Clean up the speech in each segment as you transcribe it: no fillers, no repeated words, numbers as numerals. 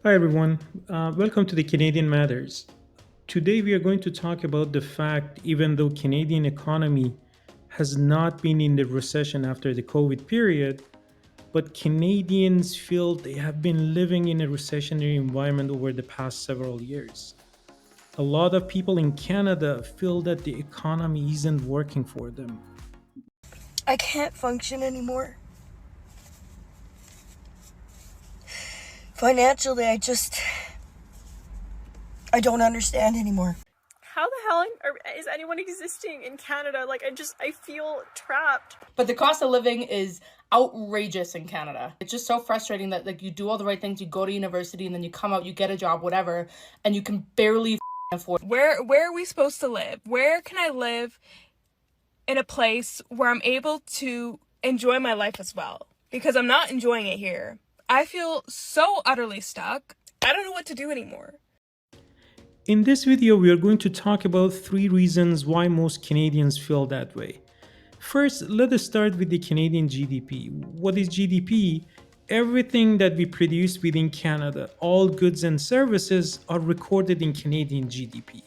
Hi, everyone. Welcome to the Canadian Matters. Today, we are going to talk about the fact even though Canadian economy has not been in the recession after the COVID period, but Canadians feel they have been living in a recessionary environment over the past several years. A lot of people in Canada feel that the economy isn't working for them. I can't function anymore. Financially, I don't understand anymore. How the hell is anyone existing in Canada? I feel trapped. But the cost of living is outrageous in Canada. It's just so frustrating that like you do all the right things, you go to university and then you come out, you get a job, whatever, and you can barely afford. Where are we supposed to live? Where can I live in a place where I'm able to enjoy my life as well? Because I'm not enjoying it here. I feel so utterly stuck. I don't know what to do anymore. In this video, we are going to talk about three reasons why most Canadians feel that way. First, let us start with the Canadian GDP. What is GDP? Everything that we produce within Canada, all goods and services, are recorded in Canadian GDP.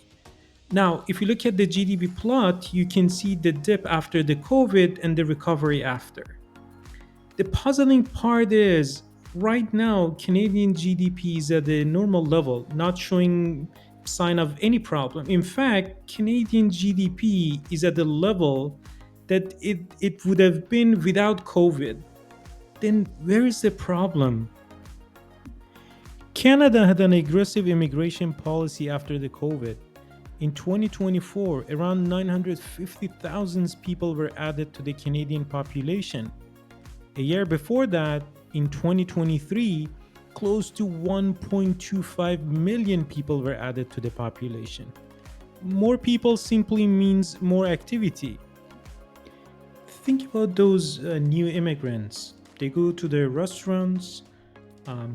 Now, if you look at the GDP plot, you can see the dip after the COVID and the recovery after. The puzzling part is right now, Canadian GDP is at a normal level, not showing sign of any problem. In fact, Canadian GDP is at the level that it would have been without COVID. Then where is the problem? Canada had an aggressive immigration policy after the COVID. In 2024, around 950,000 people were added to the Canadian population. A year before that, in 2023, close to 1.25 million people were added to the population. More people simply means more activity. Think about those new immigrants. They go to the restaurants,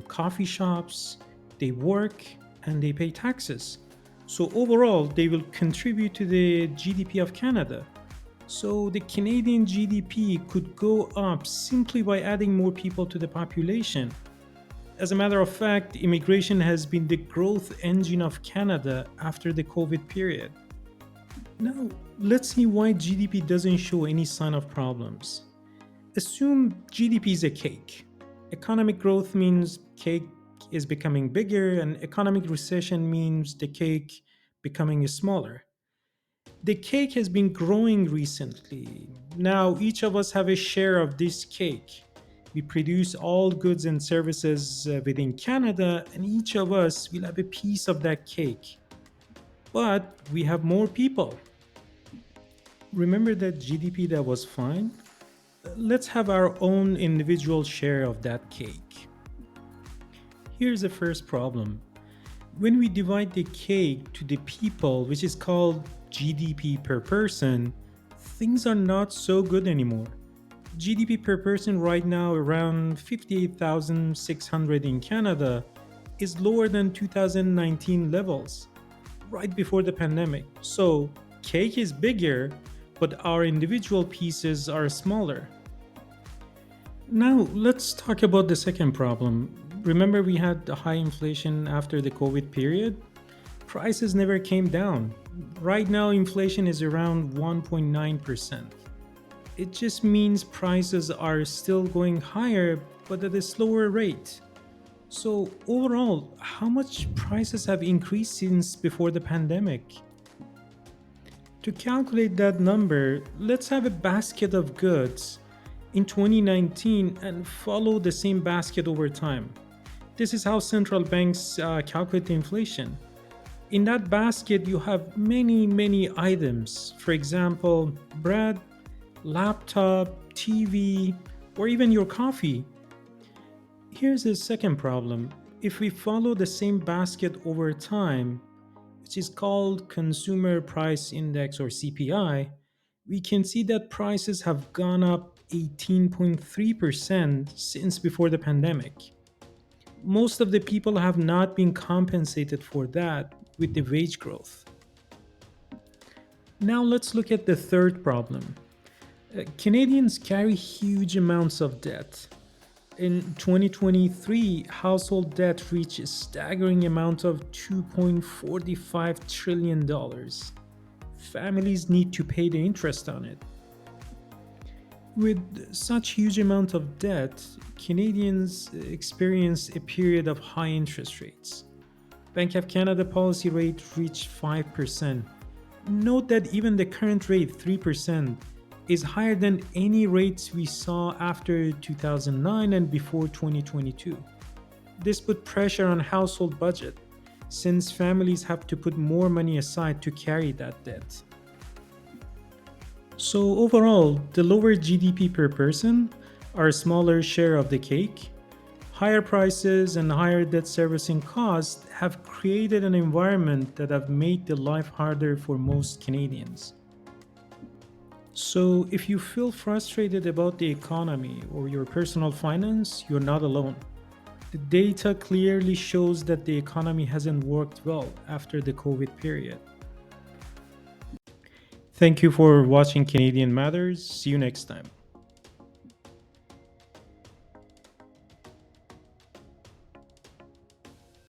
coffee shops, they work, and they pay taxes. So overall, they will contribute to the GDP of Canada. So the Canadian GDP could go up simply by adding more people to the population. As a matter of fact, immigration has been the growth engine of Canada after the COVID period. Now, let's see why GDP doesn't show any sign of problems. Assume GDP is a cake. Economic growth means cake is becoming bigger, and economic recession means the cake becoming smaller. The cake has been growing recently. Now each of us have a share of this cake. We produce all goods and services within Canada, and each of us will have a piece of that cake. But we have more people. Remember that GDP that was fine? Let's have our own individual share of that cake. Here's the first problem. When we divide the cake to the people, which is called GDP per person, things are not so good anymore. GDP per person right now around 58,600 in Canada is lower than 2019 levels, right before the pandemic. So, cake is bigger, but our individual pieces are smaller. Now, let's talk about the second problem. Remember, we had the high inflation after the COVID period? Prices never came down. Right now, inflation is around 1.9%. It just means prices are still going higher, but at a slower rate. So, overall, how much prices have increased since before the pandemic? To calculate that number, let's have a basket of goods in 2019 and follow the same basket over time. This is how central banks calculate inflation. In that basket, you have many items. For example, bread, laptop, TV, or even your coffee. Here's the second problem. If we follow the same basket over time, which is called Consumer Price Index or CPI, we can see that prices have gone up 18.3% since before the pandemic. Most of the people have not been compensated for that with the wage growth. Now let's look at the third problem. Canadians carry huge amounts of debt. In 2023, household debt reached a staggering amount of $2.45 trillion. Families need to pay the interest on it. With such huge amount of debt, Canadians experience a period of high interest rates. Bank of Canada policy rate reached 5%. Note that even the current rate, 3%, is higher than any rates we saw after 2009 and before 2022. This put pressure on household budget, since families have to put more money aside to carry that debt. So overall, the lower GDP per person are a smaller share of the cake. Higher prices and higher debt servicing costs have created an environment that have made the life harder for most Canadians. So if you feel frustrated about the economy or your personal finance, you're not alone. The data clearly shows that the economy hasn't worked well after the COVID period. Thank you for watching Canadian Matters. See you next time.